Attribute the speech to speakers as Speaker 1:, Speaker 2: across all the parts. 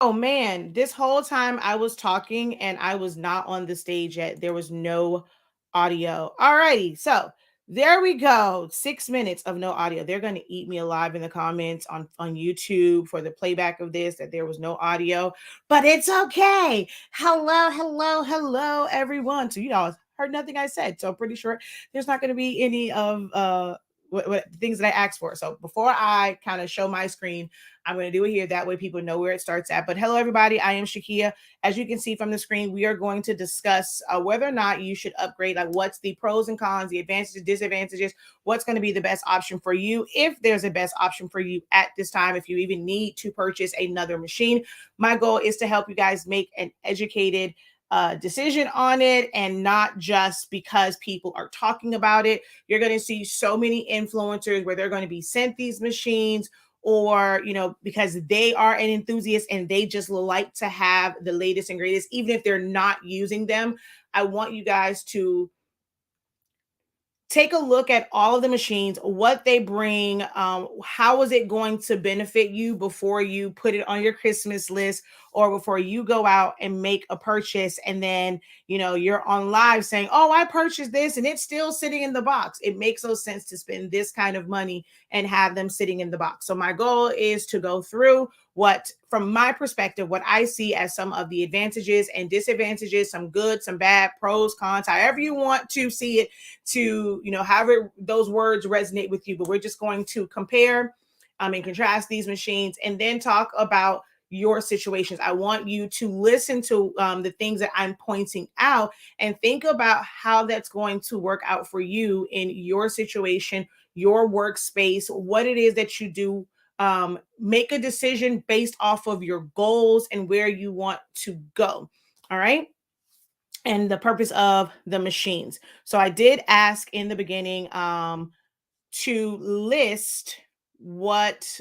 Speaker 1: Oh man, this whole time I was talking and I was not on the stage yet. There was no audio. Alrighty, so there we go. 6 minutes of no audio. They're going to eat me alive in the comments on YouTube for the playback of this, that there was no audio, but it's okay. Hello, hello, hello, everyone. So you all heard nothing I said. So I'm pretty sure there's not going to be any of what things that I asked for. So before I kind of show my screen, I'm going to do it here. That way people know where it starts at. But hello, everybody. I am Shakia. As you can see from the screen, we are going to discuss whether or not you should upgrade, like what's the pros and cons, the advantages, disadvantages, what's going to be the best option for you, if there's a best option for you at this time, if you even need to purchase another machine. My goal is to help you guys make an educated decision on it, and not just because people are talking about it. You're going to see so many influencers where they're going to be sent these machines, or because they are an enthusiast and they just like to have the latest and greatest, even if they're not using them. I want you guys to take a look at all of the machines, what they bring, how is it going to benefit you before you put it on your Christmas list, or before you go out and make a purchase and then you're on live saying, oh, I purchased this and it's still sitting in the box. It makes no sense to spend this kind of money and have them sitting in the box. So my goal is to go through what, from my perspective, what I see as some of the advantages and disadvantages, some good, some bad, pros, cons, however you want to see it, to however those words resonate with you. But we're just going to compare and contrast these machines, and then talk about your situations. I want you to listen to the things that I'm pointing out and think about how that's going to work out for you in your situation, your workspace, what it is that you do. Make a decision based off of your goals and where you want to go. All right. And the purpose of the machines. So I did ask in the beginning to list what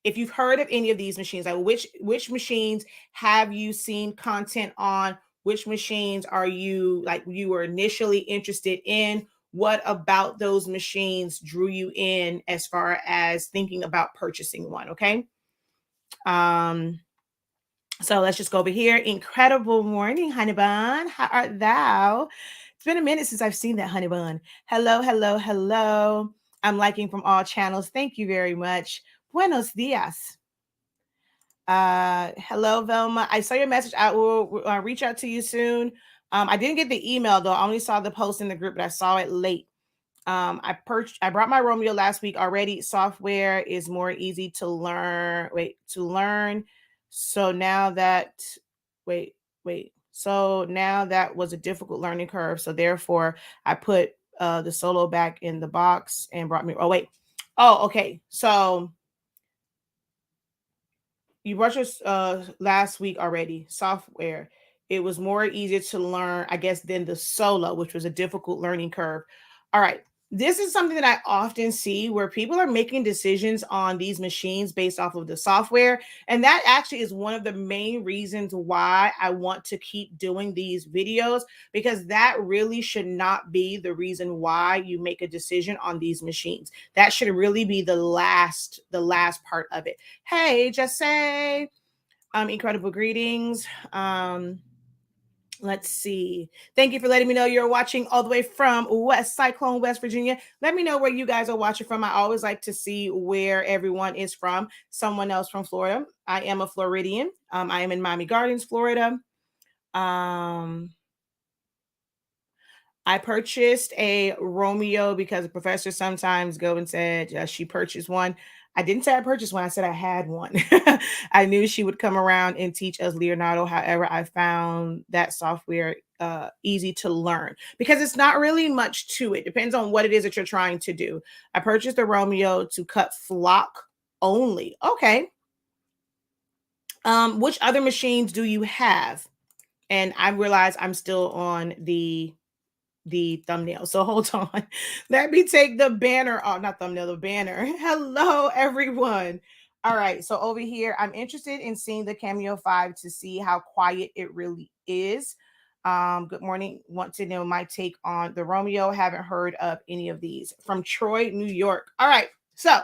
Speaker 1: if you've heard of any of these machines, like which machines have you seen content on, which machines are you were initially interested in, what about those machines drew you in as far as thinking about purchasing one. Okay. So let's just go over here. Incredible morning, honey bun. How art thou? It's been a minute since I've seen that, honey bun. Hello, hello, hello. I'm liking from all channels. Thank you very much. Buenos dias. Hello, Velma. I saw your message. I will reach out to you soon. I didn't get the email though. I only saw the post in the group, but I saw it late. I brought my Romeo last week already. Software is more easy to learn. So now that, so now that was a difficult learning curve. So therefore I put the solo back in the box and brought me, okay. So you brought your last week already, software. It was more easier to learn, I guess, than the solo, which was a difficult learning curve. All right. This is something that I often see where people are making decisions on these machines based off of the software. And that actually is one of the main reasons why I want to keep doing these videos, because that really should not be the reason why you make a decision on these machines. That should really be the last part of it. Hey, just say, incredible greetings. Let's see. Thank you for letting me know you're watching all the way from West Cyclone, West Virginia. Let me know where you guys are watching from. I always like to see where everyone is from. Someone else from Florida. I am a Floridian. I am in Miami Gardens, Florida. I purchased a Romeo because the professor sometimes go and said she purchased one. I didn't say I purchased one. I said I had one. I knew she would come around and teach us Leonardo. However, I found that software easy to learn because it's not really much to it. Depends on what it is that you're trying to do. I purchased the Romeo to cut flock only. Okay. Which other machines do you have? And I realize I'm still on the thumbnail. So hold on. Let me take the banner off, not thumbnail, the banner. Hello, everyone. All right. So over here, I'm interested in seeing the Cameo 5 to see how quiet it really is. Good morning. Want to know my take on the Romeo. Haven't heard of any of these. From Troy, New York. All right. So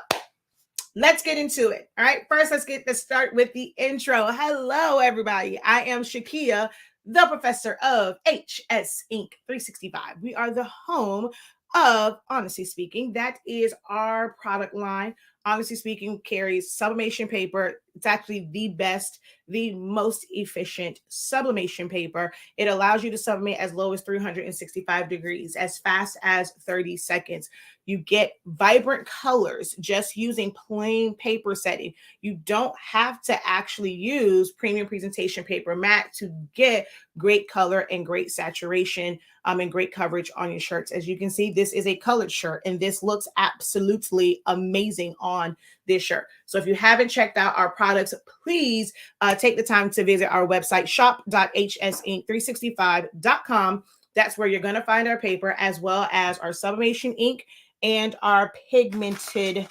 Speaker 1: let's get into it. All right. First, let's start with the intro. Hello, everybody. I am Shakia, the professor of HS Inc. 365. We are the home of Honestly Speaking. That is our product line. Honestly Speaking carries sublimation paper. It's actually the best, the most efficient sublimation paper. It allows you to sublimate as low as 365 degrees, as fast as 30 seconds. You get vibrant colors just using plain paper setting. You don't have to actually use premium presentation paper matte to get great color and great saturation and great coverage on your shirts. As you can see, this is a colored shirt, and this looks absolutely amazing on this shirt. So if you haven't checked out our products, please take the time to visit our website, shop.hsink365.com. That's where you're going to find our paper, as well as our sublimation ink and our pigmented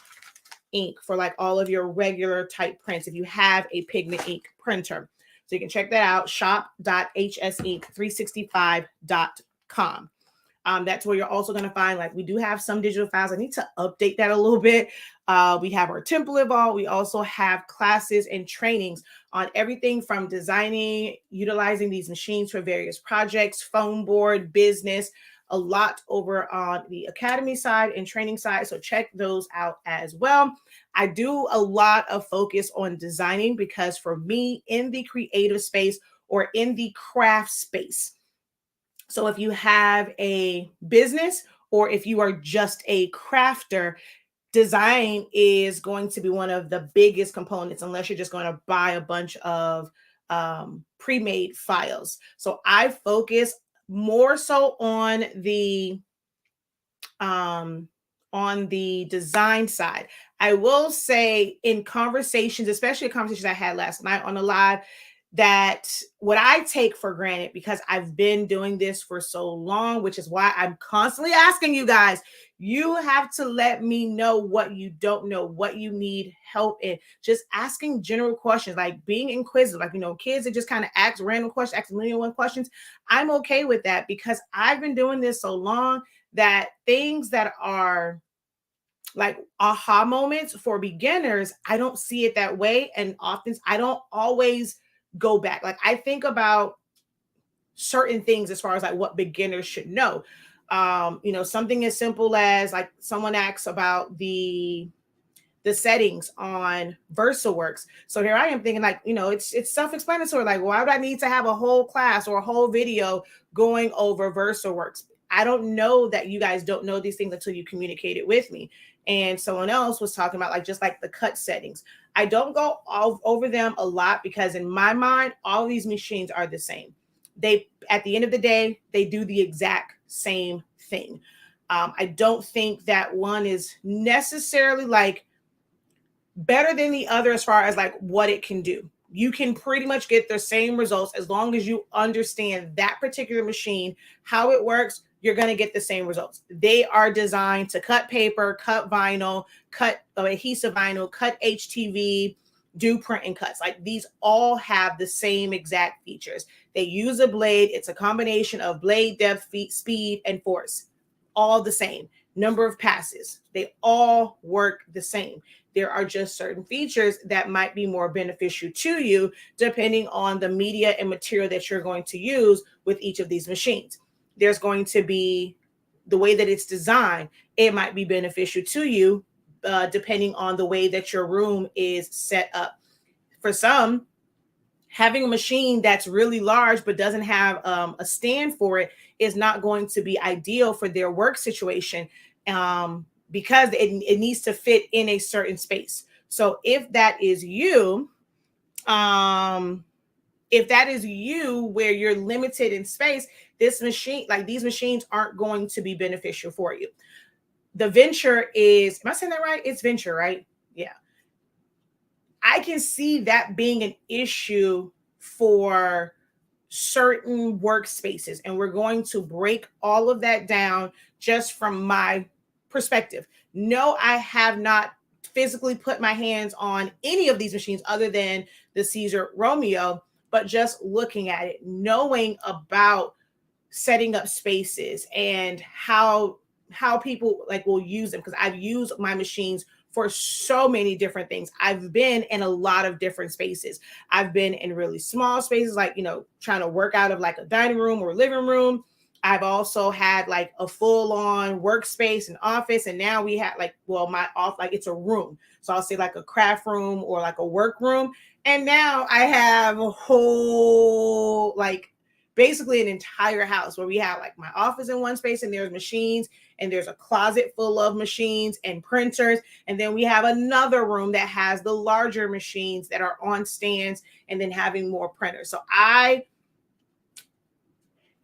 Speaker 1: ink for like all of your regular type prints if you have a pigment ink printer. So you can check that out, shop.hsink365.com. That's where you're also going to find, like, we do have some digital files. I need to update that a little bit. We have our template vault. We also have classes and trainings on everything from designing, utilizing these machines for various projects, foam board, business, a lot over on the academy side and training side. So check those out as well. I do a lot of focus on designing because for me, in the creative space or in the craft space, so if you have a business or if you are just a crafter, design is going to be one of the biggest components, unless you're just going to buy a bunch of pre-made files. So I focus more so on the design side. I will say, in conversations, especially conversations I had last night on the live, that what I take for granted, because I've been doing this for so long, which is why I'm constantly asking you guys, you have to let me know what you don't know, what you need help in. Just asking general questions, like being inquisitive, like, kids that just kind of ask random questions, ask a million and one questions. I'm okay with that because I've been doing this so long that things that are like aha moments for beginners, I don't see it that way. And often I don't always go back. Like, I think about certain things as far as like what beginners should know. Something as simple as, like, someone asks about the settings on VersaWorks. So here I am thinking, like, it's self-explanatory. Like, why would I need to have a whole class or a whole video going over VersaWorks? I don't know that you guys don't know these things until you communicate it with me. And someone else was talking about, like, just like the cut settings. I don't go all over them a lot because in my mind, all these machines are the same. They, at the end of the day, they do the exact same thing. I don't think that one is necessarily like better than the other as far as like what it can do. You can pretty much get the same results as long as you understand that particular machine, how it works. You're going to get the same results. They are designed to cut paper, cut vinyl, cut adhesive vinyl, cut HTV, do print and cuts. Like, these all have the same exact features. They use a blade. It's a combination of blade depth, speed, and force. All the same. Number of passes. They all work the same. There are just certain features that might be more beneficial to you depending on the media and material that you're going to use with each of these machines. There's going to be the way that it's designed. It might be beneficial to you depending on the way that your room is set up. For some, having a machine that's really large but doesn't have a stand for it is not going to be ideal for their work situation because it needs to fit in a certain space. So if that is you, where you're limited in space, these machines aren't going to be beneficial for you. The Venture is, am I saying that right? It's Venture, right? Yeah. I can see that being an issue for certain workspaces, and we're going to break all of that down just from my perspective. No, I have not physically put my hands on any of these machines other than the Siser Romeo, but just looking at it, knowing about setting up spaces and how people like will use them, because I've used my machines for so many different things. I've been in a lot of different spaces. I've been in really small spaces, like, trying to work out of like a dining room or living room. I've also had like a full-on workspace and office. And now we have like, well, my off, like it's a room. So I'll say like a craft room or like a work room. And now I have a whole, like basically an entire house where we have like my office in one space and there's machines and there's a closet full of machines and printers. And then we have another room that has the larger machines that are on stands and then having more printers. So I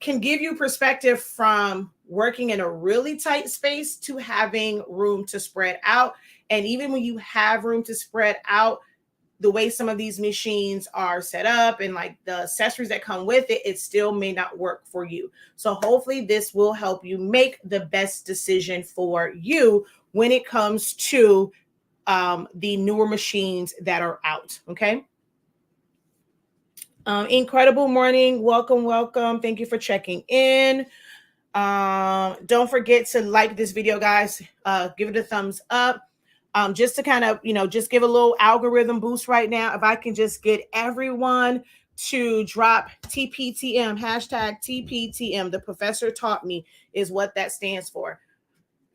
Speaker 1: can give you perspective from working in a really tight space to having room to spread out. And even when you have room to spread out, the way some of these machines are set up and like the accessories that come with it, it still may not work for you. So hopefully this will help you make the best decision for you when it comes to the newer machines that are out. Okay. Incredible morning. Welcome. Thank you for checking in. Don't forget to like this video, guys. Give it a thumbs up. Just to kind of, just give a little algorithm boost right now. If I can just get everyone to drop TPTM, hashtag TPTM, the professor taught me is what that stands for.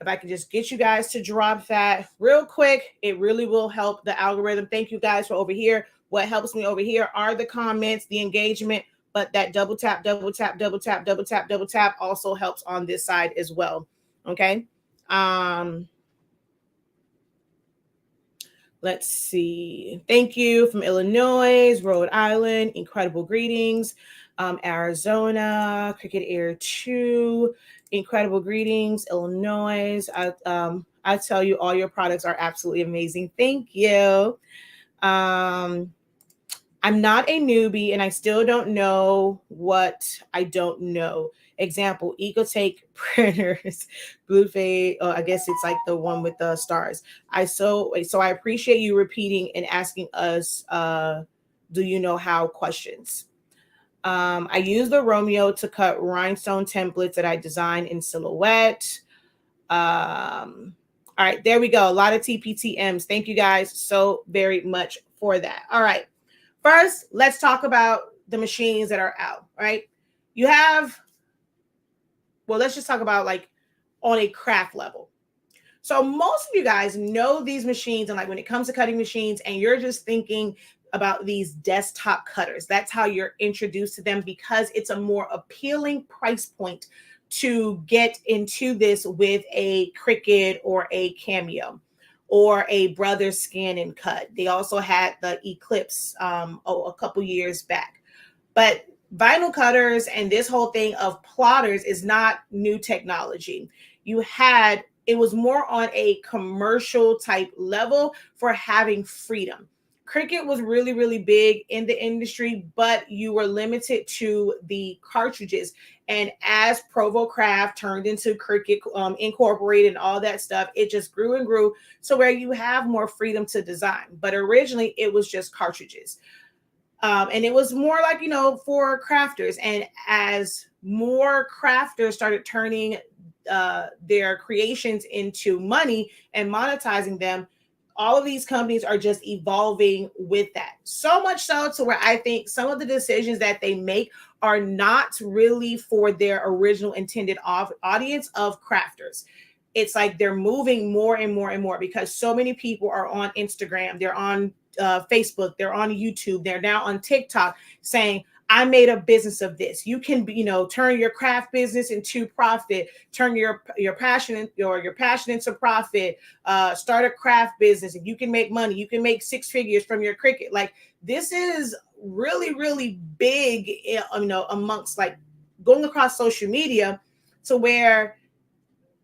Speaker 1: If I can just get you guys to drop that real quick, it really will help the algorithm. Thank you guys for over here. What helps me over here are the comments, the engagement, but that double tap also helps on this side as well. Okay. Let's see. Thank you from Illinois, Rhode Island. Incredible greetings. Arizona, Cricut Air 2. Incredible greetings. Illinois. I tell you, all your products are absolutely amazing. Thank you. I'm not a newbie and I still don't know what I don't know. Example, EcoTake printers, blue fade. I guess it's like the one with the stars. So I appreciate you repeating and asking us, do you know how questions? I use the Romeo to cut rhinestone templates that I designed in Silhouette. All right, there we go. A lot of TPTMs. Thank you guys so very much for that. All right. First, let's talk about the machines that are out, right? You have, well, let's just talk about like on a craft level. So most of you guys know these machines, and like when it comes to cutting machines, and you're just thinking about these desktop cutters. That's how you're introduced to them because it's a more appealing price point to get into this with a Cricut or a Cameo or a Brother Scan and Cut. They also had the Eclipse a couple years back. But vinyl cutters and this whole thing of plotters is not new technology. It was more on a commercial type level for having freedom. Cricut was really, really big in the industry, but you were limited to the cartridges. And as Provo Craft turned into Cricut Incorporated and all that stuff, it just grew and grew to where you have more freedom to design. But originally it was just cartridges. And it was more like, for crafters. And as more crafters started turning their creations into money and monetizing them, all of these companies are just evolving with that. So much so to where I think some of the decisions that they make are not really for their original intended audience of crafters. It's like they're moving more and more and more because so many people are on Instagram, they're on Facebook, they're on YouTube, they're now on TikTok saying, I made a business of this. You can, turn your craft business into profit, turn your passion into profit, start a craft business and you can make money. You can make six figures from your Cricut. Like this is really, really big, amongst like going across social media to where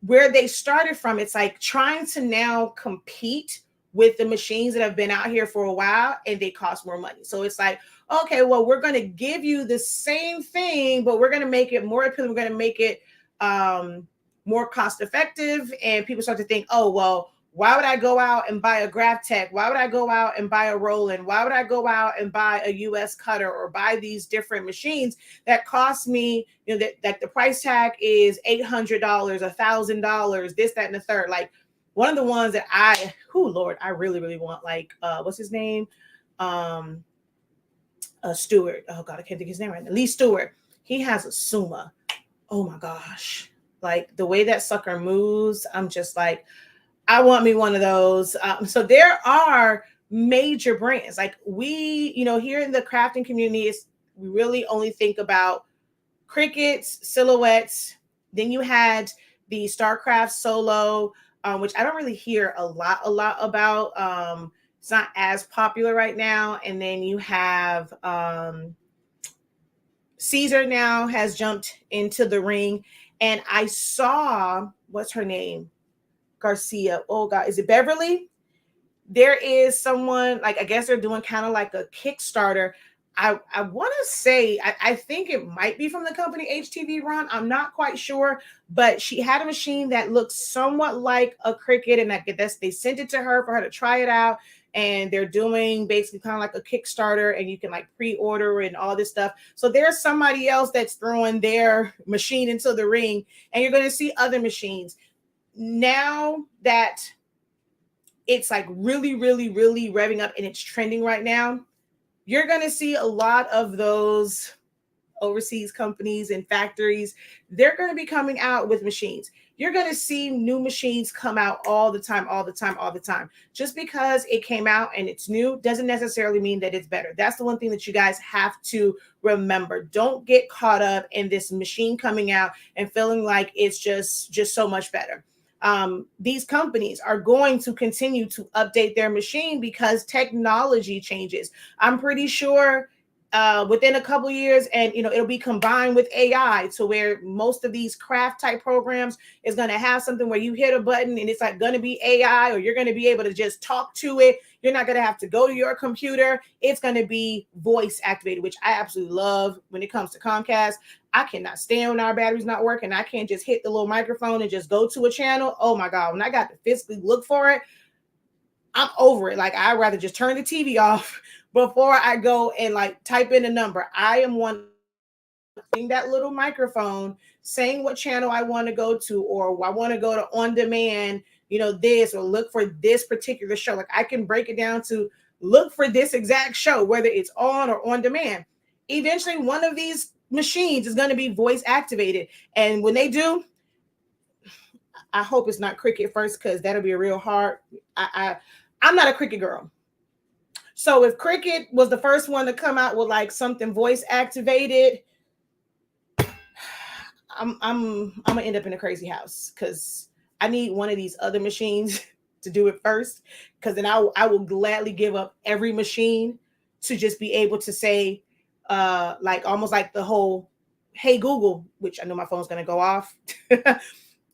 Speaker 1: they started from. It's like trying to now compete with the machines that have been out here for a while and they cost more money. So it's like, okay, well, we're going to give you the same thing, but we're going to make it more appealing. We're going to make it more cost effective. And people start to think, oh, well, why would I go out and buy a Graph Tech? Why would I go out and buy a Roland? Why would I go out and buy a US cutter or buy these different machines that cost me, that the price tag is $800, $1,000, this, that, and the third. Like one of the ones that Lord, I really, really want, like, what's his name? Um, Stewart. Oh God, I can't think of his name right now. Lee Stewart. He has a Suma. Oh my gosh. Like the way that sucker moves, I'm just like, I want me one of those. So there are major brands. Like we, here in the crafting community, we really only think about Cricuts, Silhouettes. Then you had the StarCraft Solo, which I don't really hear a lot about. It's not as popular right now. And then you have Siser now has jumped into the ring. And I saw, what's her name? Garcia. Oh God, is it Beverly? There is someone, like, I guess they're doing kind of like a Kickstarter. I want to say, I think it might be from the company HTV Run. I'm not quite sure, but she had a machine that looks somewhat like a Cricut, and I guess they sent it to her for her to try it out. And they're doing basically kind of like a Kickstarter, and you can like pre-order and all this stuff. So there's somebody else that's throwing their machine into the ring, and you're going to see other machines. Now that it's like really, really, really revving up and it's trending right now, you're going to see a lot of those overseas companies and factories. They're going to be coming out with machines. You're going to see new machines come out all the time. Just because it came out and it's new doesn't necessarily mean that it's better. That's the one thing that you guys have to remember. Don't get caught up in this machine coming out and feeling like it's just so much better. These companies are going to continue to update their machine because technology changes. I'm pretty sure within a couple years, and it'll be combined with AI to where most of these craft type programs is going to have something where you hit a button and it's like going to be AI, or you're going to be able to just talk to it. You're not going to have to go to your computer. It's going to be voice activated, which I absolutely love when it comes to Comcast. I cannot stand when our battery's not working. I can't just hit the little microphone and just go to a channel. Oh my God, when I got to physically look for it, I'm over it. Like, I'd rather just turn the TV off before I go and like type in a number. I am one thing, that little microphone, saying what channel I want to go to, or I want to go to on demand, this, or look for this particular show. Like, I can break it down to look for this exact show, whether it's on or on demand. Eventually, one of these machines is going to be voice activated. And when they do, I hope it's not Cricut first, because that'll be a real hard. I'm not a Cricut girl. So if Cricut was the first one to come out with like something voice activated, I'm gonna end up in a crazy house, because I need one of these other machines to do it first, because then I will gladly give up every machine to just be able to say, like almost like the whole "Hey Google," which I know my phone's gonna go off,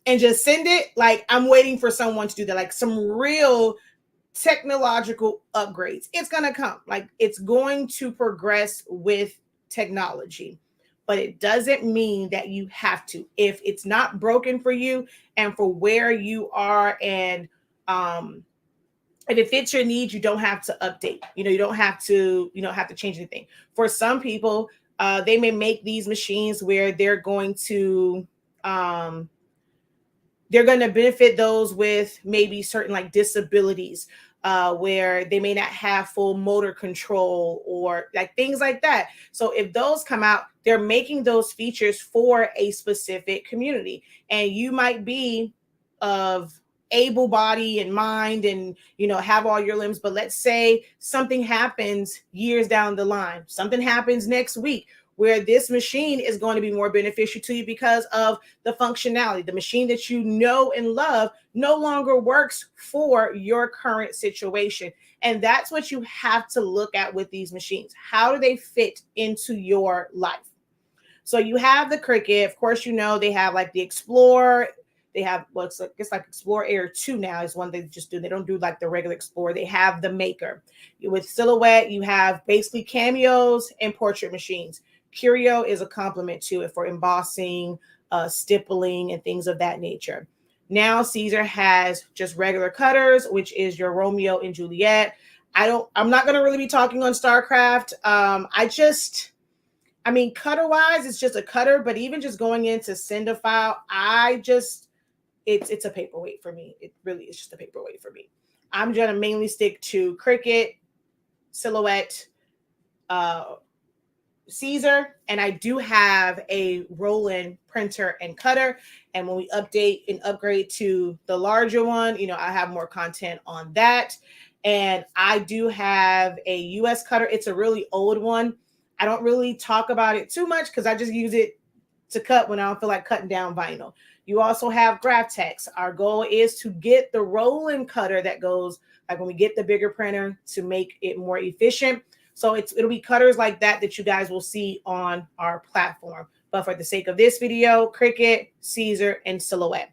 Speaker 1: and just send it. Like, I'm waiting for someone to do that, like some real technological upgrades. It's going to come. Like, it's going to progress with technology, but it doesn't mean that you have to. If it's not broken for you and for where you are, and if it fits your needs, you don't have to update. You don't have to change anything. For some people, they may make these machines where they're going to benefit those with maybe certain like disabilities, where they may not have full motor control or like things like that. So if those come out, they're making those features for a specific community. And you might be of able body and mind and, have all your limbs. But let's say something happens years down the line, something happens next week, where this machine is going to be more beneficial to you because of the functionality. The machine that you know and love no longer works for your current situation. And that's what you have to look at with these machines. How do they fit into your life? So you have the Cricut. Of course, they have like the Explorer. They have what's like, it's like Explorer Air 2 now is one they just do. They don't do like the regular Explorer. They have the Maker. With Silhouette, you have basically cameos and portrait machines. Curio is a complement to it for embossing, stippling, and things of that nature. Now Siser has just regular cutters, which is your Romeo and Juliet. I'm not going to really be talking on StarCraft. Cutter wise, it's just a cutter, but even just going in to send a file, it's a paperweight for me. It really is just a paperweight for me. I'm going to mainly stick to Cricut, Silhouette, Siser, and I do have a roll-in printer and cutter. And when we update and upgrade to the larger one, I have more content on that. And I do have a US cutter. It's a really old one. I don't really talk about it too much because I just use it to cut when I don't feel like cutting down vinyl. You also have Graphtex. Our goal is to get the roll-in cutter that goes, like when we get the bigger printer, to make it more efficient. So it'll be cutters like that you guys will see on our platform. But for the sake of this video, Cricut, Siser, and Silhouette.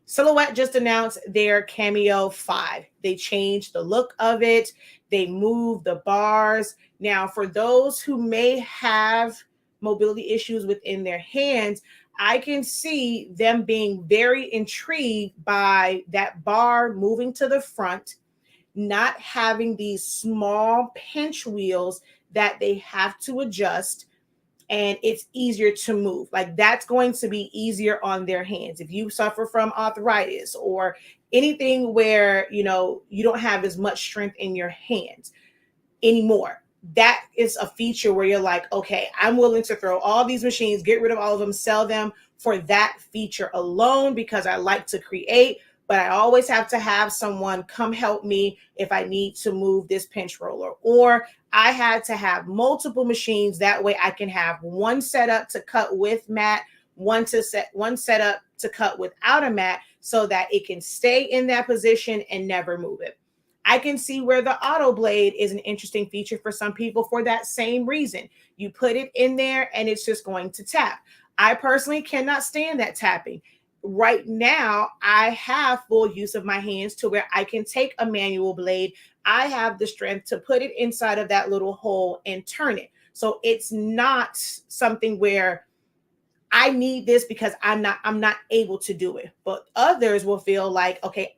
Speaker 1: Silhouette just announced their Cameo 5. They changed the look of it. They moved the bars. Now, for those who may have mobility issues within their hands, I can see them being very intrigued by that bar moving to the front, not having these small pinch wheels that they have to adjust, and it's easier to move. Like, that's going to be easier on their hands. If you suffer from arthritis or anything where, you don't have as much strength in your hands anymore, that is a feature where you're like, okay, I'm willing to throw all these machines, get rid of all of them, sell them for that feature alone, because I like to create. But I always have to have someone come help me if I need to move this pinch roller, or I had to have multiple machines. That way I can have one setup to cut with mat, one setup to cut without a mat, so that it can stay in that position and never move it. I can see where the auto blade is an interesting feature for some people for that same reason. You put it in there and it's just going to tap. I personally cannot stand that tapping. Right now, I have full use of my hands to where I can take a manual blade. I have the strength to put it inside of that little hole and turn it. So it's not something where I need this because I'm not able to do it. But others will feel like, okay,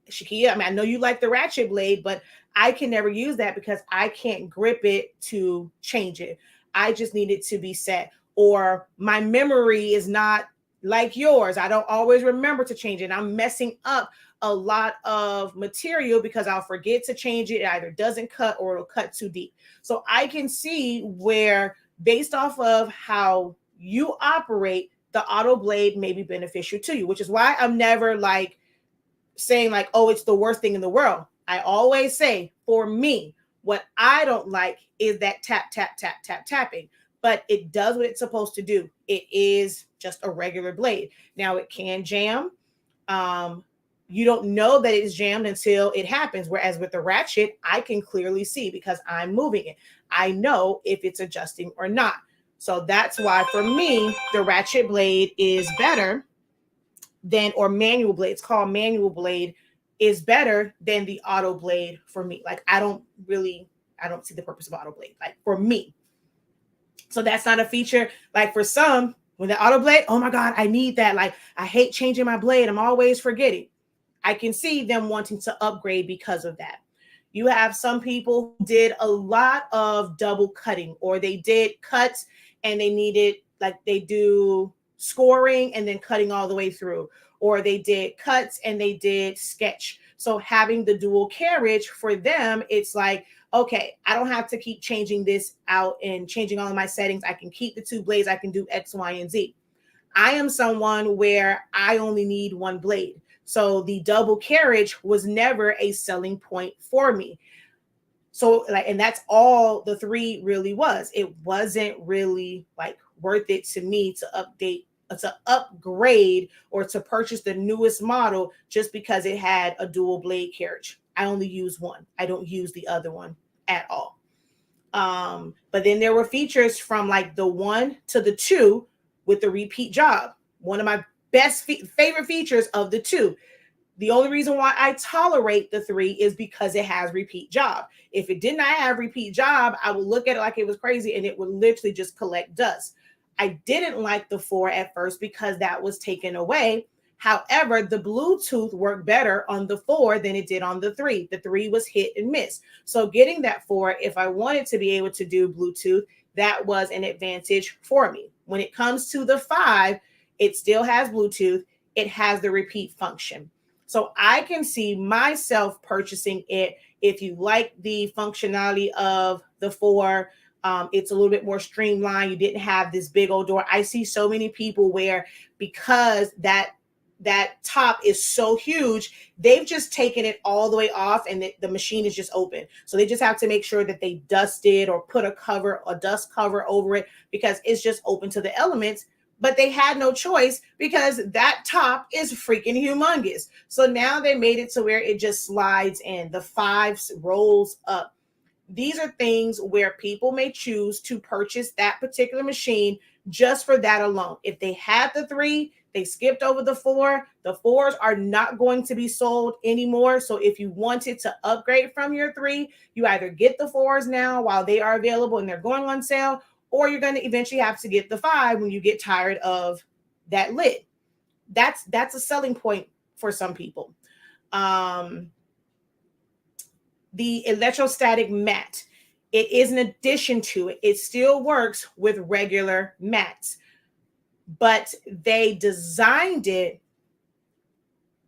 Speaker 1: Shakia, I know you like the ratchet blade, but I can never use that because I can't grip it to change it. I just need it to be set. Or my memory is not like yours. I don't always remember to change it. I'm messing up a lot of material because I'll forget to change it. It either doesn't cut or it'll cut too deep. So I can see where, based off of how you operate, the auto blade may be beneficial to you, which is why I'm never like saying like, oh, it's the worst thing in the world. I always say, for me, what I don't like is that tap, tap, tap, tap, tapping. But it does what it's supposed to do. It is just a regular blade. Now, it can jam. You don't know that it's jammed until it happens. Whereas with the ratchet, I can clearly see because I'm moving it. I know if it's adjusting or not. So that's why for me, the ratchet blade is better than, or manual blade, it's called manual blade, is better than the auto blade for me. Like, I don't see the purpose of auto blade, like for me. So that's not a feature. Like for some, when the auto blade, oh my God, I need that. Like, I hate changing my blade. I'm always forgetting. I can see them wanting to upgrade because of that. You have some people who did a lot of double cutting, or they did cuts and they needed, like they do scoring and then cutting all the way through, or they did cuts and they did sketch. So having the dual carriage for them, it's like, okay, I don't have to keep changing this out and changing all of my settings. I can keep the two blades. I can do X, Y, and Z. I am someone where I only need one blade. So the double carriage was never a selling point for me. So like, and that's all the 3 really was. It wasn't really like worth it to me to upgrade or to purchase the newest model just because it had a dual blade carriage. I only use one. I don't use the other one at all. But then there were features from like the 1 to the 2 with the repeat job. One of my best favorite features of the 2. The only reason why I tolerate the 3 is because it has repeat job. If it did not have repeat job, I would look at it like it was crazy and it would literally just collect dust. I didn't like the 4 at first because that was taken away. However, the Bluetooth worked better on the 4 than it did on the 3. The 3 was hit and miss. So getting that 4, if I wanted to be able to do Bluetooth, that was an advantage for me. When it comes to the 5, it still has Bluetooth. it has the repeat function. So I can see myself purchasing it. If you like the functionality of the 4, it's a little bit more streamlined. You didn't have this big old door. I see so many people where, because that top is so huge, they've just taken it all the way off and the machine is just open. So they just have to make sure that they dusted or put a dust cover over it, because it's just open to the elements. But they had no choice because that top is freaking humongous. So now they made it to where it just slides in. The 5 rolls up. These are things where people may choose to purchase that particular machine just for that alone. If they had the 3, they skipped over the 4. The 4s are not going to be sold anymore. So if you wanted to upgrade from your 3, you either get the 4s now while they are available and they're going on sale, or you're going to eventually have to get the 5 when you get tired of that lid. That's a selling point for some people. The electrostatic mat, it is an addition to it. It still works with regular mats, but they designed it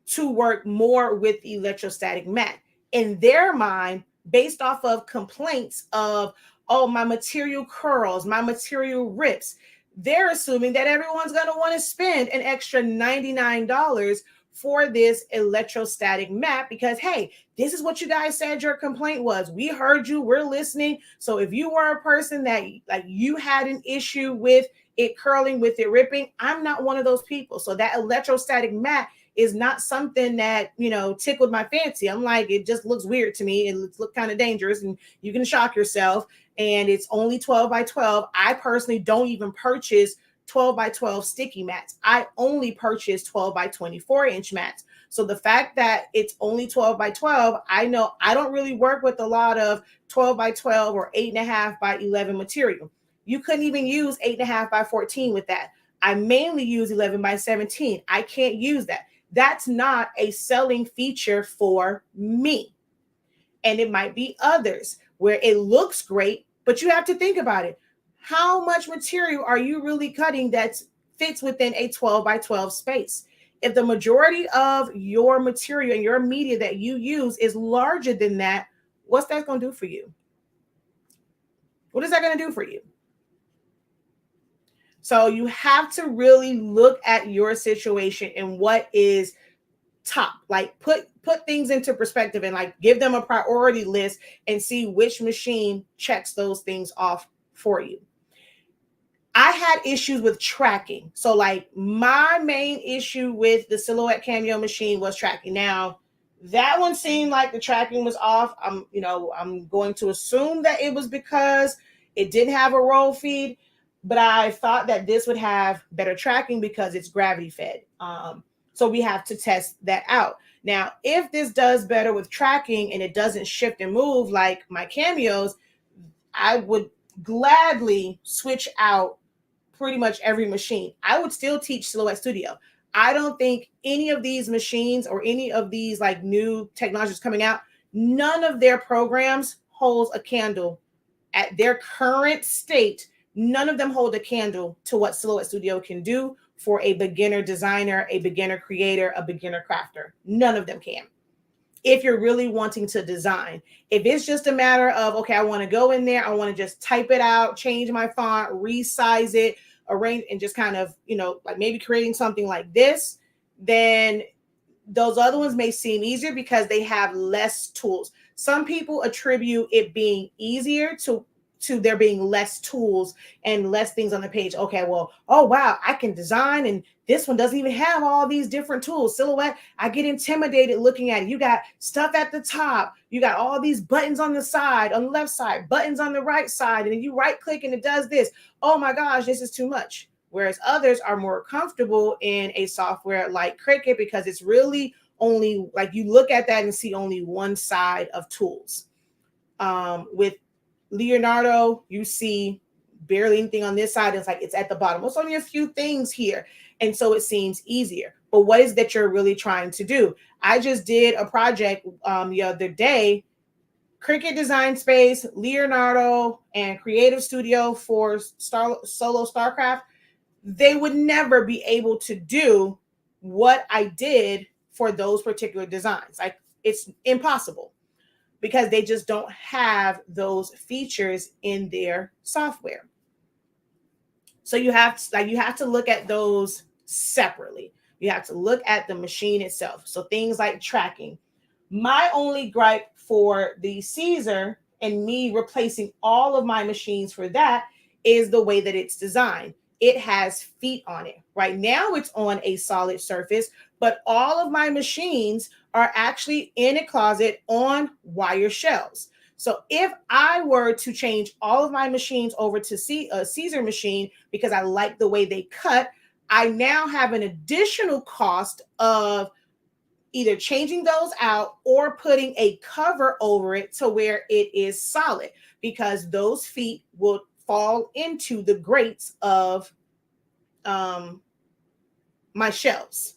Speaker 1: to work more with the electrostatic mat. In their mind, based off of complaints of, oh, my material curls, my material rips, they're assuming that everyone's going to want to spend an extra $99 for this electrostatic mat because, hey, this is what you guys said your complaint was. We heard you, we're listening. So if you were a person that like you had an issue with it curling, with it ripping, I'm not one of those people. So that electrostatic mat is not something that, you know, tickled my fancy. I'm like, it just looks weird to me. It looks kind of dangerous and you can shock yourself. And it's only 12 by 12. I personally don't even purchase 12 by 12 sticky mats. I only purchase 12 by 24 inch mats. So the fact that it's only 12 by 12, I know I don't really work with a lot of 12 by 12 or 8.5 by 11 material. You couldn't even use 8.5 by 14 with that. I mainly use 11 by 17. I can't use that. That's not a selling feature for me. And it might be others where it looks great, but you have to think about it. How much material are you really cutting that fits within a 12 by 12 space? If the majority of your material and your media that you use is larger than that, what's that going to do for you? What is that going to do for you? So you have to really look at your situation and what is top, like put things into perspective and like give them a priority list and see which machine checks those things off for you. I had issues with tracking. So like my main issue with the Silhouette Cameo machine was tracking. Now that one seemed like the tracking was off. I'm going to assume that it was because it didn't have a roll feed, but I thought that this would have better tracking because it's gravity fed. So we have to test that out. Now, if this does better with tracking and it doesn't shift and move like my Cameos, I would gladly switch out pretty much every machine. I would still teach Silhouette Studio. I don't think any of these machines or any of these like new technologies coming out, none of their programs holds a candle at their current state. None of them hold a candle to what Silhouette Studio can do for a beginner designer, a beginner creator, a beginner crafter. None of them can. If you're really wanting to design, if it's just a matter of, okay, I want to go in there, I want to just type it out, change my font, resize it, arrange, and just kind of, like maybe creating something like this, then those other ones may seem easier because they have less tools. Some people attribute it being easier to there being less tools and less things on the page. Okay, well, oh wow, I can design and this one doesn't even have all these different tools. Silhouette, I get intimidated looking at it. You got stuff at the top. You got all these buttons on the side, on the left side, buttons on the right side, and then you right click and it does this. Oh my gosh, this is too much. Whereas others are more comfortable in a software like Cricut because it's really only like you look at that and see only one side of tools. With Leonardo, you see barely anything on this side. It's like it's at the bottom. It's only a few things here. And so it seems easier. But what is that you're really trying to do? I just did a project the other day, Cricut Design Space, Leonardo, and Creative Studio for Solo StarCraft. They would never be able to do what I did for those particular designs. Like, it's impossible because they just don't have those features in their software. So you have to look at those separately. You have to look at the machine itself. So things like tracking. My only gripe for the Siser and me replacing all of my machines for that is the way that it's designed. It has feet on it. Right now it's on a solid surface, but all of my machines are actually in a closet on wire shelves. So if I were to change all of my machines over to a Siser machine because I like the way they cut, I now have an additional cost of either changing those out or putting a cover over it to where it is solid, because those feet will fall into the grates of my shelves.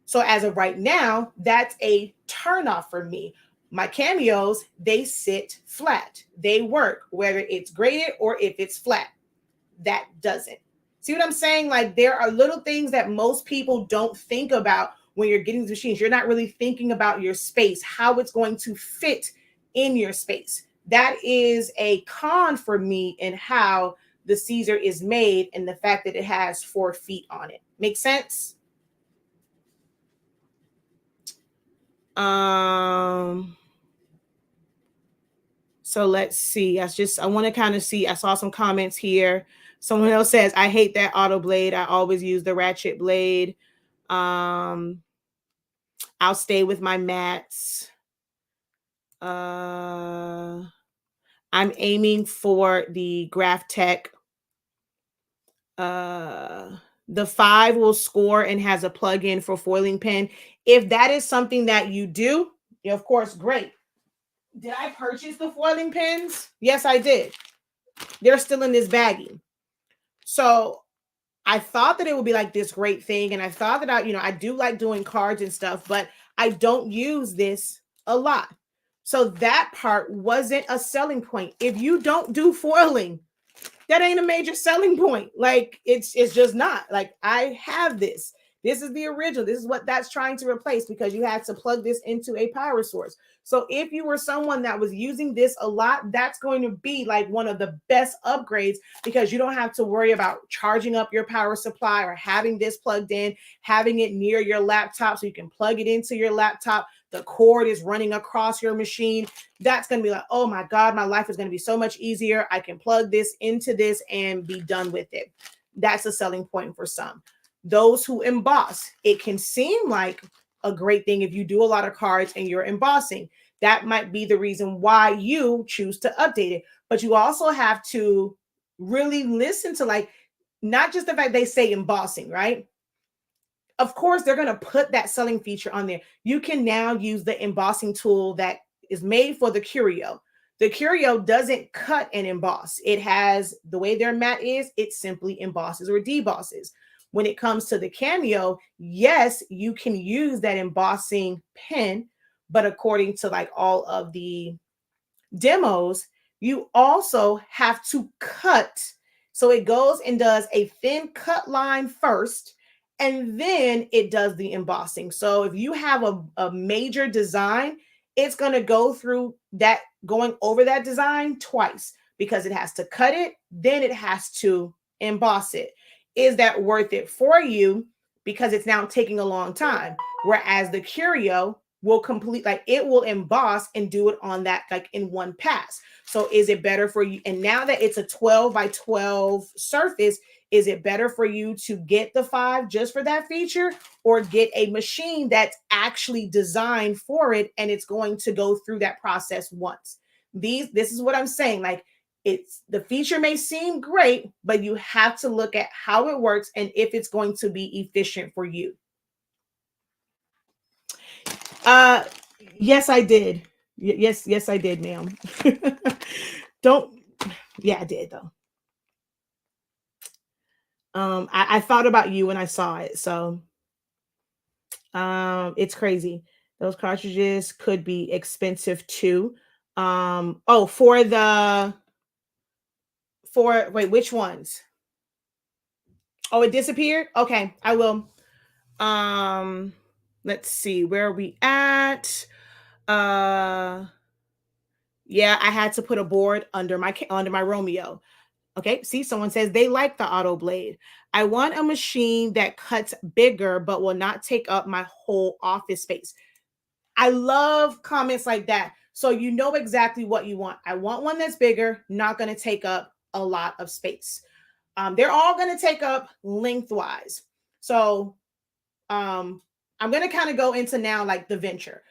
Speaker 1: So as of right now, that's a turnoff for me. My cameos, they sit flat. They work whether it's graded or if it's flat. That doesn't. See what I'm saying? Like, there are little things that most people don't think about when you're getting these machines. You're not really thinking about your space, how it's going to fit in your space. That is a con for me in how the Siser is made and the fact that it has 4 feet on it. Make sense? So let's see. I want to kind of see. I saw some comments here. Someone else says, I hate that auto blade. I always use the ratchet blade. I'll stay with my mats. I'm aiming for the Graph Tech. The 5 will score and has a plug-in for foiling pen. If that is something that you do, of course, great. Did I purchase the foiling pens? Yes, I did. They're still in this baggie. So I thought that it would be like this great thing. And I thought that I do like doing cards and stuff, but I don't use this a lot. So that part wasn't a selling point. If you don't do foiling, that ain't a major selling point. Like, it's just not. Like, I have this. This is the original. This is what that's trying to replace, because you had to plug this into a power source. So if you were someone that was using this a lot, that's going to be like one of the best upgrades, because you don't have to worry about charging up your power supply or having this plugged in, having it near your laptop so you can plug it into your laptop. The cord is running across your machine. That's going to be like, oh my God, my life is going to be so much easier. I can plug this into this and be done with it. That's a selling point for some. Those who emboss, it can seem like a great thing if you do a lot of cards and you're embossing. That might be the reason why you choose to update it. But you also have to really listen to, like, not just the fact they say embossing, right? Of course, they're going to put that selling feature on there. You can now use the embossing tool that is made for the Curio. The Curio doesn't cut and emboss. It has, the way their mat is, it simply embosses or debosses. When it comes to the Cameo, yes, you can use that embossing pen, but according to like all of the demos, you also have to cut. So it goes and does a thin cut line first, and then it does the embossing. So if you have a major design, it's going to go through that, going over that design twice, because it has to cut it, then it has to emboss it. Is that worth it for you? Because it's now taking a long time. Whereas the Curio will complete, like, it will emboss and do it on that, like, in one pass. So is it better for you? And now that it's a 12 by 12 surface, is it better for you to get the 5 just for that feature, or get a machine that's actually designed for it and it's going to go through that process once? This is what I'm saying. Like, it's, the feature may seem great, but you have to look at how it works and if it's going to be efficient for you. Yes, I did. Yes, I did, ma'am. Yeah, I did though. I thought about you when I saw it, so it's crazy. Those cartridges could be expensive too. Oh, wait, which ones? Oh, it disappeared? Okay, I will. Let's see, where are we at? Yeah, I had to put a board under my Romeo. Okay, see, someone says they like the auto blade. I want a machine that cuts bigger but will not take up my whole office space. I love comments like that. So you know exactly what you want. I want one that's bigger, not going to take up a lot of space. They're all going to take up lengthwise. So I'm going to kind of go into now like the venture.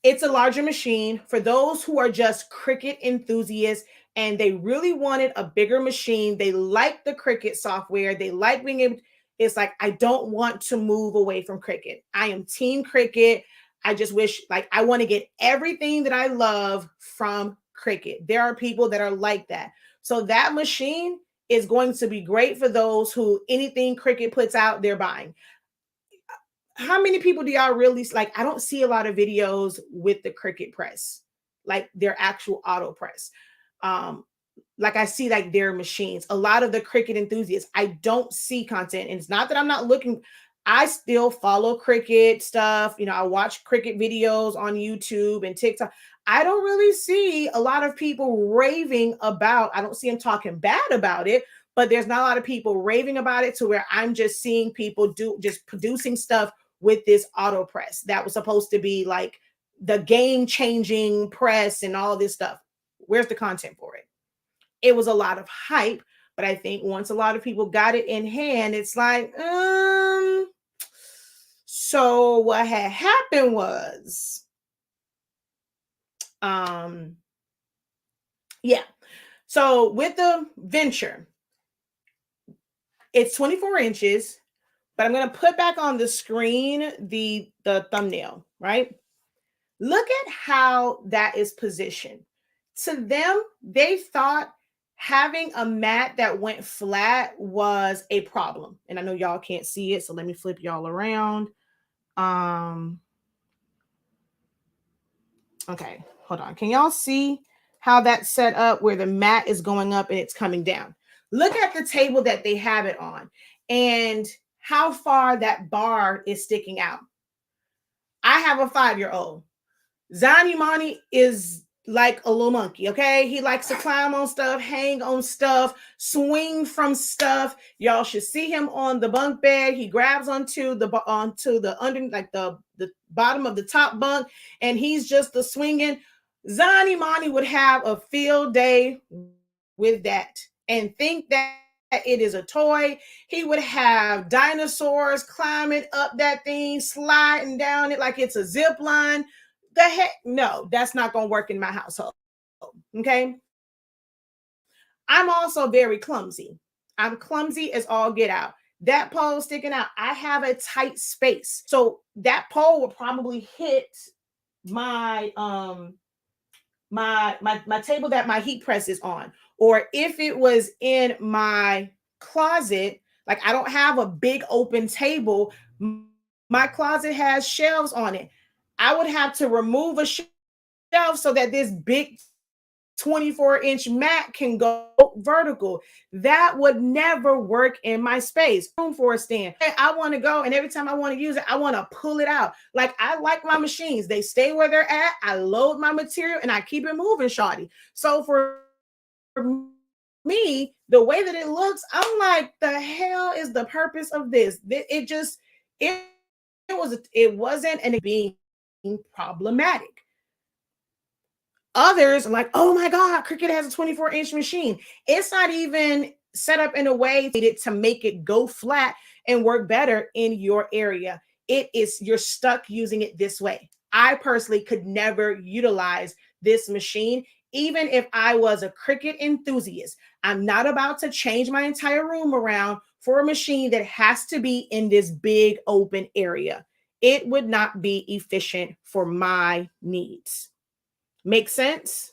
Speaker 1: It's a larger machine for those who are just Cricut enthusiasts and they really wanted a bigger machine. They like the Cricut software. They like being able, it's like, I don't want to move away from Cricut. I am team Cricut. I just wish, like, I want to get everything that I love from Cricut. There are people that are like that. So that machine is going to be great for those who anything Cricut puts out, they're buying. How many people do y'all really like? I don't see a lot of videos with the Cricut press, like their actual auto press. Um, like I see like their machines. A lot of the Cricut enthusiasts, I don't see content, and it's not that I'm not looking. I still follow Cricut stuff. You know, I watch Cricut videos on YouTube and TikTok. I don't really see a lot of people raving about. I don't see them talking bad about it, but there's not a lot of people raving about it to where I'm just seeing people do just producing stuff with this auto press that was supposed to be like the game changing press and all this stuff. Where's the content for it? It was a lot of hype, but I think once a lot of people got it in hand, it's like, so what had happened was, yeah. So with the venture, it's 24 inches, but I'm going to put back on the screen the thumbnail, right? Look at how that is positioned. To them, they thought having a mat that went flat was a problem. And I know y'all can't see it, so let me flip y'all around. Okay, hold on. Can y'all see how that's set up where the mat is going up and it's coming down? Look at the table that they have it on and how far that bar is sticking out. I have a 5-year-old. Zani Mani is like a little monkey, okay? He likes to climb on stuff, hang on stuff, swing from stuff. Y'all should see him on the bunk bed. He grabs onto the under, like the bottom of the top bunk, and he's just the swinging. Zani Mani would have a field day with that and think that it is a toy. He would have dinosaurs climbing up that thing, sliding down it like it's a zip line. The heck, no, that's not going to work in my household. Okay. I'm also very clumsy. I'm clumsy as all get out. That pole sticking out, I have a tight space. So that pole would probably hit my my table that my heat press is on. Or if it was in my closet, like I don't have a big open table, my closet has shelves on it. I would have to remove a shelf so that this big 24-inch mat can go vertical. That would never work in my space. Room for a stand. I want to go, and every time I want to use it, I want to pull it out. Like I like my machines. They stay where they're at. I load my material and I keep it moving, shawty. So for me, the way that it looks, I'm like, the hell is the purpose of this? It wasn't and it being problematic. Others are like, oh my God, Cricut has a 24-inch machine. It's not even set up in a way to make it go flat and work better in your area. You're stuck using it this way. I personally could never utilize this machine, even if I was a Cricut enthusiast. I'm not about to change my entire room around for a machine that has to be in this big open area. It would not be efficient for my needs. Make sense?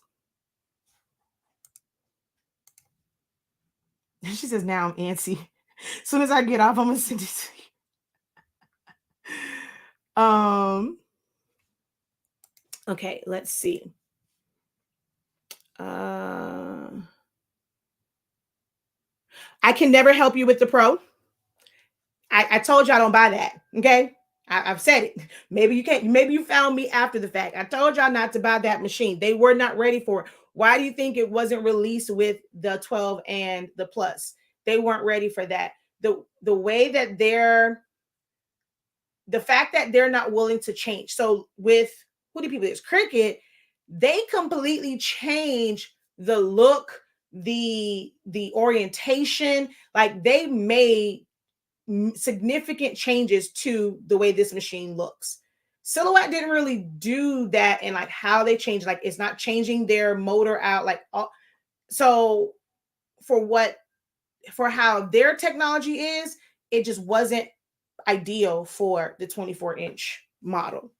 Speaker 1: She says, now I'm antsy. As soon as I get off, I'm gonna send it to you. Okay, let's see. I can never help you with the Pro. I told y'all don't buy that. Okay. I've said it. Maybe you can't. Maybe you found me after the fact. I told y'all not to buy that machine. They were not ready for it. Why do you think it wasn't released with the 12 and the Plus? They weren't ready for that. The way that the fact that they're not willing to change. So with who do people use? Cricut, they completely change the look, the orientation. Like they made significant changes to the way this machine looks. Silhouette didn't really do that, and like how they changed, like it's not changing their motor out, like so for how their technology is, it just wasn't ideal for the 24-inch model.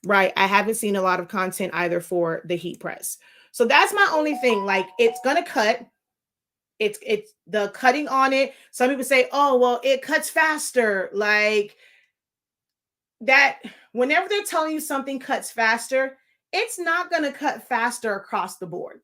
Speaker 1: Right. I haven't seen a lot of content either for the heat press. So that's my only thing. Like it's gonna cut. It's the cutting on it. Some people say, oh, well, it cuts faster. Like that, whenever they're telling you something cuts faster, it's not gonna cut faster across the board.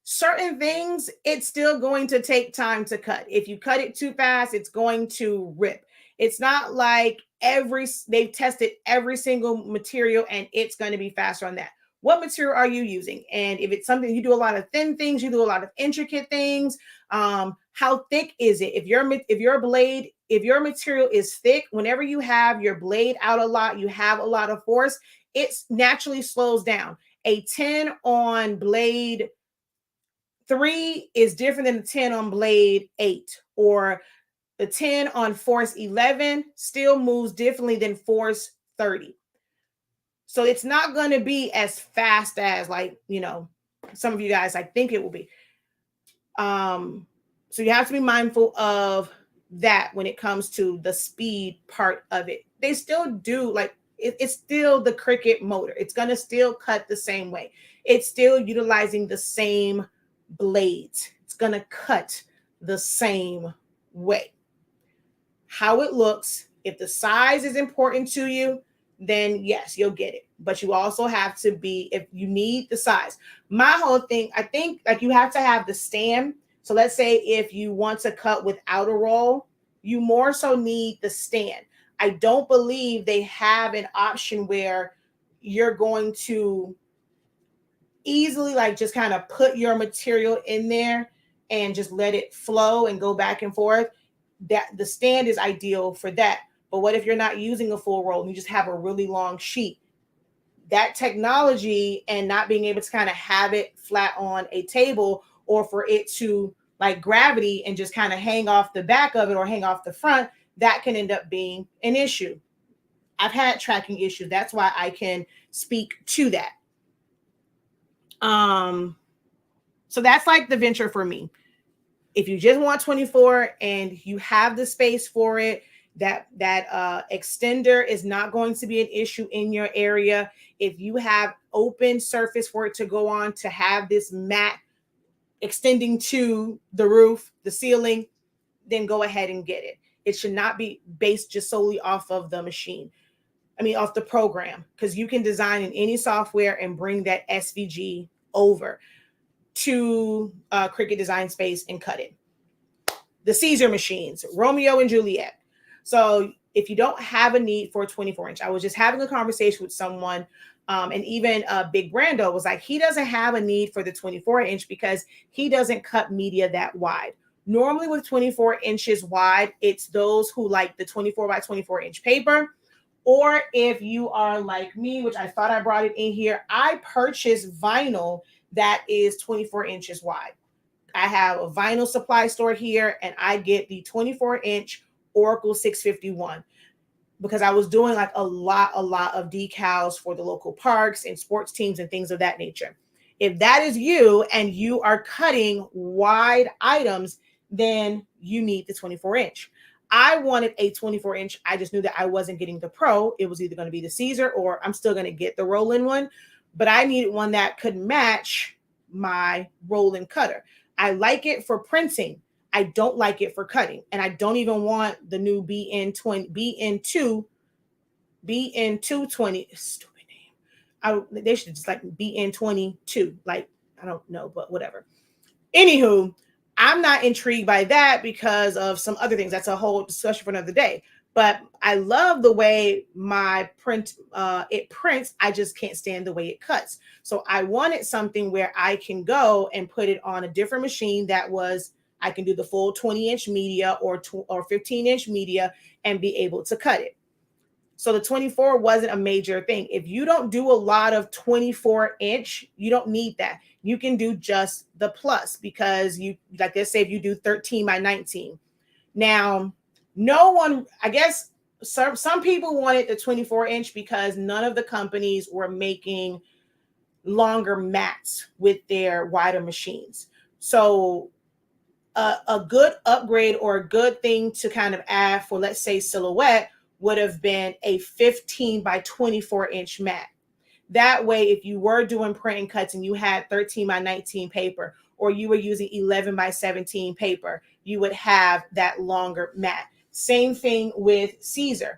Speaker 1: Certain things, it's still going to take time to cut. If you cut it too fast, it's going to rip. It's not like they've tested every single material and it's going to be faster on that. What material are you using? And if it's something you do a lot of thin things, you do a lot of intricate things. How thick is it? If your material is thick, whenever you have your blade out a lot, you have a lot of force, it naturally slows down. A 10 on blade 3 is different than the 10 on blade 8, or the 10 on force 11 still moves differently than force 30. So it's not going to be as fast as, like, some of you guys, I think it will be. So you have to be mindful of that when it comes to the speed part of it. They still do, like, it's still the Cricut motor. It's going to still cut the same way. It's still utilizing the same blades. It's going to cut the same way. How it looks, if the size is important to you, then yes, you'll get it. But you also have to be, if you need the size. My whole thing, I think, like, you have to have the stand. So let's say if you want to cut without a roll, you more so need the stand. I don't believe they have an option where you're going to easily, like, just kind of put your material in there and just let it flow and go back and forth. That the stand is ideal for that. But what if you're not using a full roll and you just have a really long sheet? That technology and not being able to kind of have it flat on a table, or for it to, like, gravity and just kind of hang off the back of it or hang off the front, that can end up being an issue. I've had tracking issues. That's why I can speak to that. So that's like the venture for me. If you just want 24 and you have the space for it, that extender is not going to be an issue in your area. If you have open surface for it to go on, to have this mat extending to the roof, the ceiling, then go ahead and get it. It should not be based just solely off of the machine. Off the program, because you can design in any software and bring that SVG over to Cricut Design Space and cut it. The Siser machines, Romeo and Juliet. So if you don't have a need for a 24-inch, I was just having a conversation with someone, and even Big Brando was like, he doesn't have a need for the 24-inch because he doesn't cut media that wide. Normally with 24 inches wide, it's those who like the 24 by 24 inch paper. Or if you are like me, which I thought I brought it in here, I purchased vinyl that is 24 inches wide. I have a vinyl supply store here, and I get the 24-inch Oracle 651 because I was doing like a lot of decals for the local parks and sports teams and things of that nature. If that is you and you are cutting wide items, then you need the 24-inch. I wanted a 24-inch. I just knew that I wasn't getting the Pro. It was either going to be the Siser or I'm still going to get the roll-in one. But I needed one that could match my roll-in cutter. I like it for printing. I don't like it for cutting. And I don't even want the new BN220. Stupid name. They should just like BN22. Like, I don't know, but whatever. Anywho, I'm not intrigued by that because of some other things. That's a whole discussion for another day. But I love the way my print it prints. I just can't stand the way it cuts. So I wanted something where I can go and put it on a different machine that was, I can do the full 20-inch media or 15-inch media and be able to cut it. So the 24 wasn't a major thing. If you don't do a lot of 24-inch, you don't need that. You can do just the plus, because you, like let's say if you do 13 by 19. Now, no one, I guess some people wanted the 24-inch because none of the companies were making longer mats with their wider machines. So a good upgrade or a good thing to kind of add for, let's say, Silhouette, would have been a 15 by 24-inch mat. That way, if you were doing print and cuts and you had 13 by 19 paper, or you were using 11 by 17 paper, you would have that longer mat. Same thing with Siser.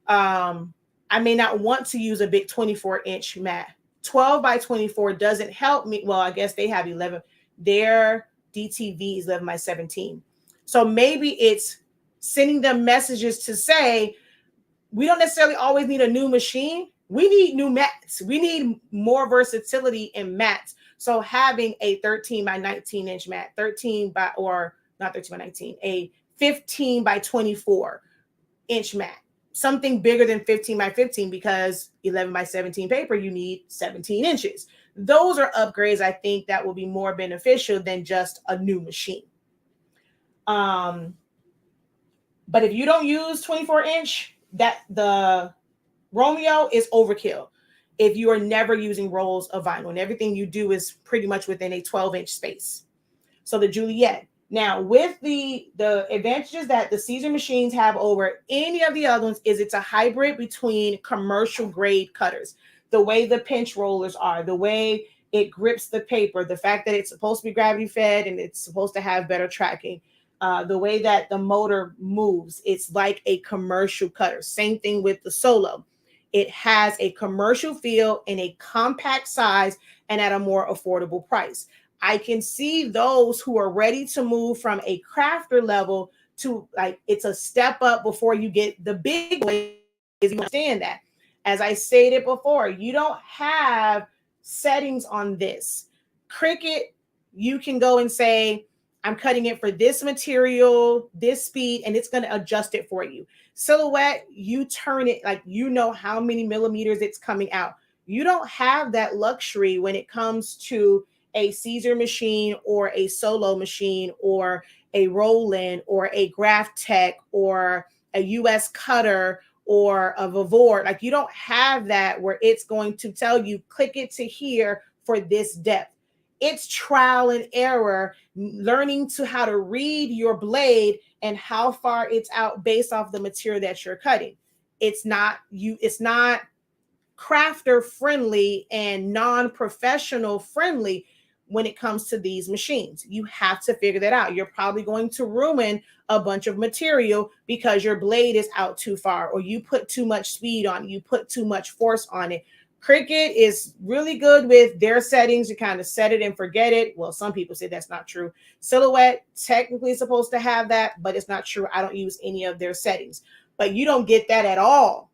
Speaker 1: I may not want to use a big 24-inch mat. 12 by 24 doesn't help me. Well, I guess they have 11. Their DTV is 11 by 17. So maybe it's sending them messages to say, we don't necessarily always need a new machine. We need new mats. We need more versatility in mats. So having a 13 by 19 inch mat, 13 by, or not 13 by 19, a 15 by 24 inch mat, something bigger than 15 by 15, because 11 by 17 paper, you need 17 inches. Those are upgrades I think that will be more beneficial than just a new machine. But if you don't use 24-inch, that the Romeo is overkill. If you are never using rolls of vinyl and everything you do is pretty much within a 12-inch space. So the Juliet. Now, with the advantages that the Siser machines have over any of the other ones is it's a hybrid between commercial grade cutters. The way the pinch rollers are, the way it grips the paper, the fact that it's supposed to be gravity fed and it's supposed to have better tracking. The way that the motor moves, it's like a commercial cutter. Same thing with the Solo. It has a commercial feel in a compact size and at a more affordable price. I can see those who are ready to move from a crafter level to, like, it's a step up before you get the big ways. You understand that. As I stated before, you don't have settings on this. Cricut, you can go and say, I'm cutting it for this material, this speed, and it's going to adjust it for you. Silhouette, you turn it like you know how many millimeters it's coming out. You don't have that luxury when it comes to a Siser machine or a Solo machine or a Roland or a Graph Tech or a US Cutter or a Vivord. Like, you don't have that where it's going to tell you, click it to here for this depth. It's trial and error, learning to how to read your blade and how far it's out based off the material that you're cutting. It's not crafter friendly and non-professional friendly when it comes to these machines. You have to figure that out. You're probably going to ruin a bunch of material because your blade is out too far, or you put too much speed on it, you put too much force on it. Cricut is really good with their settings. You kind of set it and forget it. Well, some people say that's not true. Silhouette technically is supposed to have that, but it's not true. I don't use any of their settings, but you don't get that at all.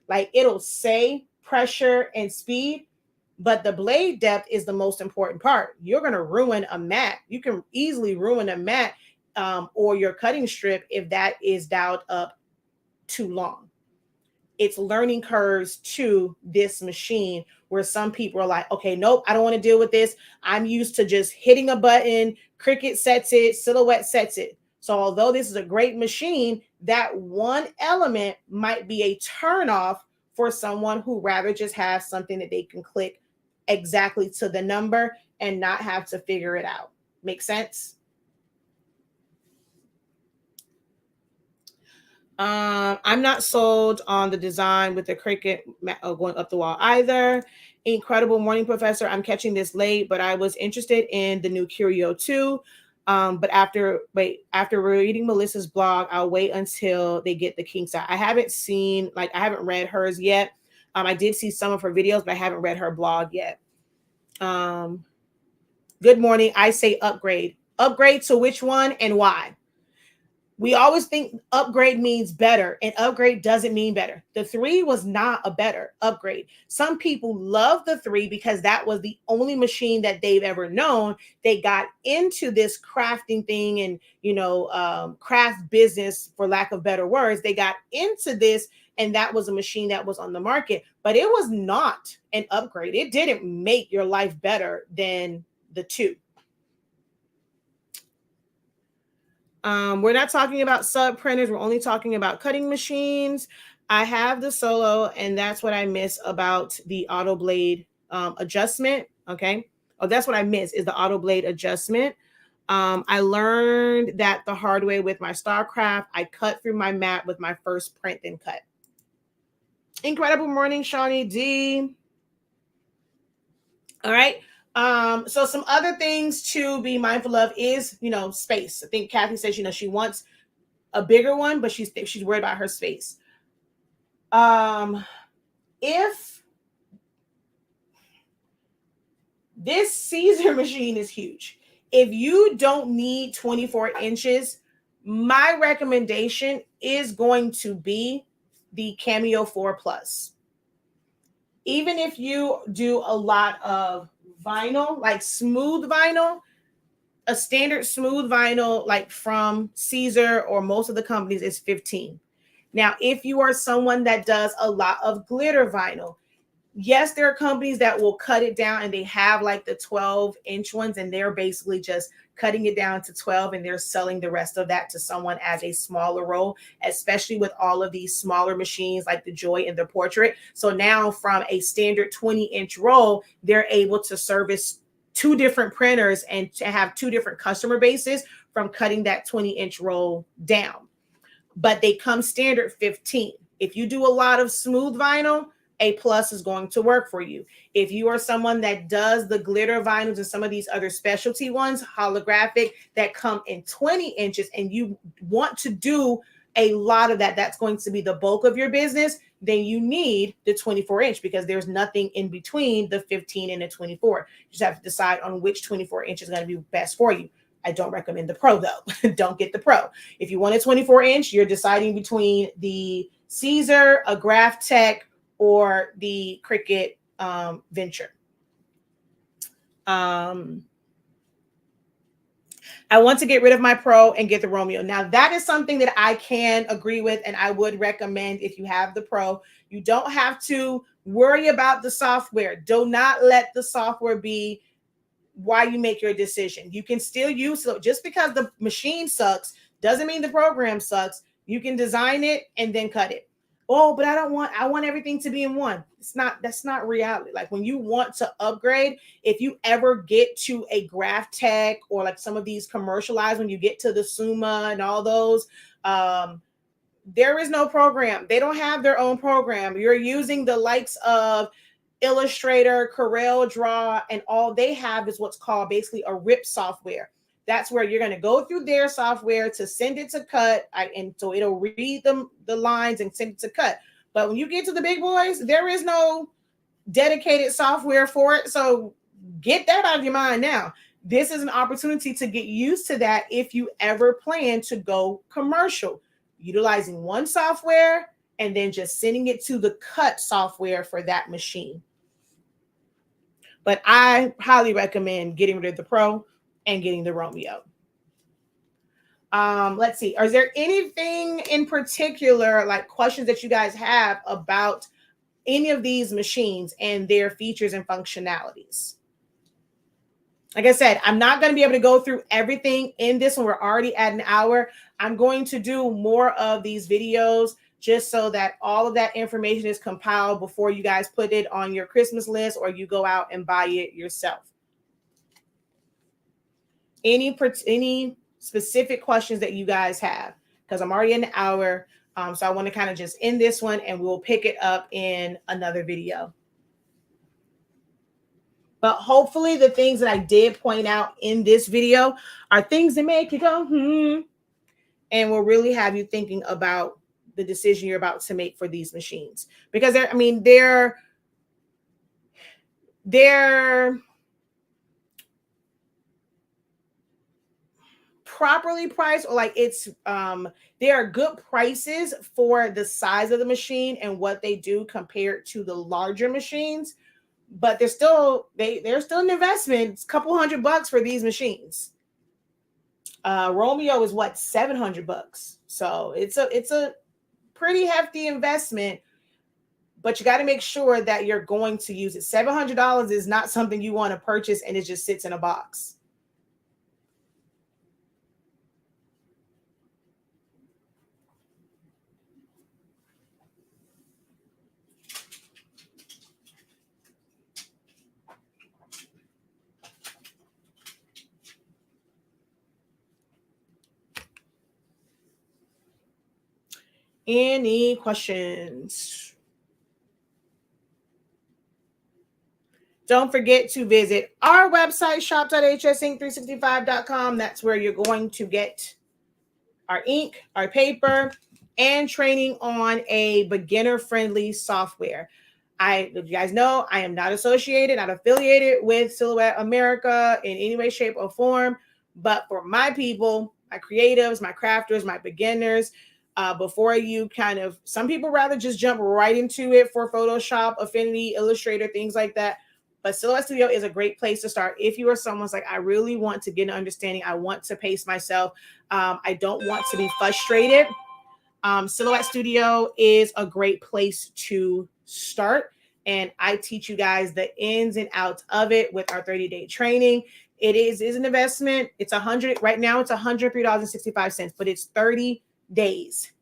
Speaker 1: Like, it'll say pressure and speed, but the blade depth is the most important part. You're going to ruin a mat. You can easily ruin a mat or your cutting strip if that is dialed up too long. It's learning curves to this machine where some people are like, okay, nope, I don't want to deal with this. I'm used to just hitting a button. Cricut sets it, Silhouette sets it. So although this is a great machine, that one element might be a turnoff for someone who rather just have something that they can click exactly to the number and not have to figure it out. Make sense? I'm not sold on the design with the Cricut going up the wall either. Incredible morning, Professor. I'm catching this late, but I was interested in the new Curio too. But after reading Melissa's blog, I'll wait until they get the kinks out. I haven't read hers yet. I did see some of her videos, but I haven't read her blog yet. Good morning. I say upgrade. Upgrade to which one and why? We always think upgrade means better, and upgrade doesn't mean better. The 3 was not a better upgrade. Some people love the 3 because that was the only machine that they've ever known. They got into this crafting thing and, craft business, for lack of better words. They got into this, and that was a machine that was on the market, but it was not an upgrade. It didn't make your life better than the 2. We're not talking about sub printers. We're only talking about cutting machines. I have the Solo, and that's what I miss about the auto blade adjustment. Okay. Oh, that's what I miss is the auto blade adjustment. I learned that the hard way with my StarCraft. I cut through my mat with my first print and cut. Incredible morning, Shawnee D. All right. So some other things to be mindful of is, space. I think Kathy says, she wants a bigger one, but she's worried about her space. If this Siser machine is huge, if you don't need 24 inches, my recommendation is going to be the Cameo 4 Plus. Even if you do a lot of vinyl, like smooth vinyl, a standard smooth vinyl, like from Siser or most of the companies, is 15. Now, if you are someone that does a lot of glitter vinyl, yes, there are companies that will cut it down and they have like the 12-inch ones, and they're basically just cutting it down to 12 and they're selling the rest of that to someone as a smaller roll, especially with all of these smaller machines like the Joy and the Portrait. So now from a standard 20-inch roll, they're able to service 2 different printers and to have 2 different customer bases from cutting that 20-inch roll down. But they come standard 15. If you do a lot of smooth vinyl, A plus is going to work for you. If you are someone that does the glitter vinyls and some of these other specialty ones, holographic, that come in 20 inches, and you want to do a lot of that, that's going to be the bulk of your business, then you need the 24-inch because there's nothing in between the 15 and the 24. You just have to decide on which 24 inch is going to be best for you. I don't recommend the Pro though. Don't get the Pro. If you want a 24-inch, you're deciding between the Siser, a Graph Tech, or the Cricut Venture. I want to get rid of my Pro and get the Romeo. Now, that is something that I can agree with, and I would recommend if you have the Pro. You don't have to worry about the software. Do not let the software be why you make your decision. You can still use it. Just because the machine sucks doesn't mean the program sucks. You can design it and then cut it. Oh, but I want everything to be in one. That's not reality. Like when you want to upgrade, if you ever get to a Graph Tech or like some of these commercialized, when you get to the Suma and all those, there is no program. They don't have their own program. You're using the likes of Illustrator, Corel Draw, and all they have is what's called basically a RIP software. That's where you're going to go through their software to send it to cut, and so it'll read the lines and send it to cut. But when you get to the big boys, there is no dedicated software for it. So get that out of your mind now. This is an opportunity to get used to that if you ever plan to go commercial, utilizing one software and then just sending it to the cut software for that machine. But I highly recommend getting rid of the Pro and getting the Romeo. Let's see. Is there anything in particular, like questions that you guys have about any of these machines and their features and functionalities? Like I said, I'm not going to be able to go through everything in this one. We're already at an hour. I'm going to do more of these videos just so that all of that information is compiled before you guys put it on your Christmas list or you go out and buy it yourself. Any specific questions that you guys have? Because I'm already in an hour. So I want to kind of just end this one and we'll pick it up in another video. But hopefully the things that I did point out in this video are things that make you go, and will really have you thinking about the decision you're about to make for these machines. Because they're properly priced, or like it's there are good prices for the size of the machine and what they do compared to the larger machines, but they're still an investment. It's a couple $100 for these machines. Romeo is what, $700, so it's a pretty hefty investment, but you got to make sure that you're going to use it. $700 is not something you want to purchase and it just sits in a box. Any questions? Don't forget to visit our website, shop.hsinc365.com. That's where you're going to get our ink, our paper, and training on a beginner-friendly software. You guys know, I am not associated, not affiliated with Silhouette America in any way, shape, or form. But for my people, my creatives, my crafters, my beginners, before you some people rather just jump right into it for Photoshop, Affinity, Illustrator, things like that. But Silhouette Studio is a great place to start if you are someone's like, I really want to get an understanding. I want to pace myself. I don't want to be frustrated. Silhouette Studio is a great place to start. And I teach you guys the ins and outs of it with our 30-day training. It is an investment. It's right now it's $103.65, but it's 30 days.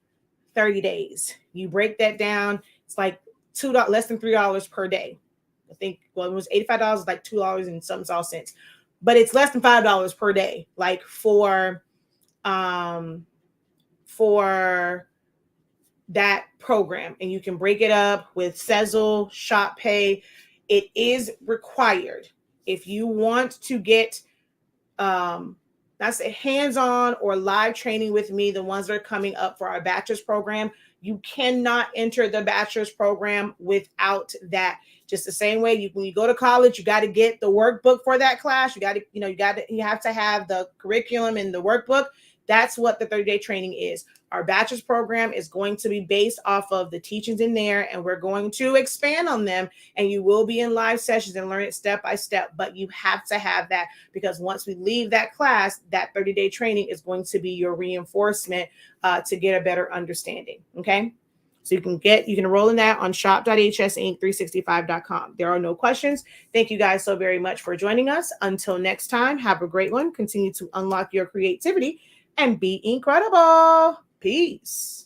Speaker 1: 30 days. You break that down. It's like less than $3 per day. I think, well, it was $85, like $2 and some cents, but it's less than $5 per day, like for that program. And you can break it up with Sezzle, Shop Pay. It is required if you want to get that's a hands-on or live training with me, the ones that are coming up for our bachelor's program. You cannot enter the bachelor's program without that. Just the same way when you go to college, you got to get the workbook for that class. You have to have the curriculum and the workbook. That's what the 30-day training is. Our bachelor's program is going to be based off of the teachings in there, and we're going to expand on them, and you will be in live sessions and learn it step by step, but you have to have that, because once we leave that class, that 30-day training is going to be your reinforcement to get a better understanding, okay? So you can enroll in that on shop.hsinc365.com. There are no questions. Thank you guys so very much for joining us. Until next time, have a great one. Continue to unlock your creativity and be incredible. Peace.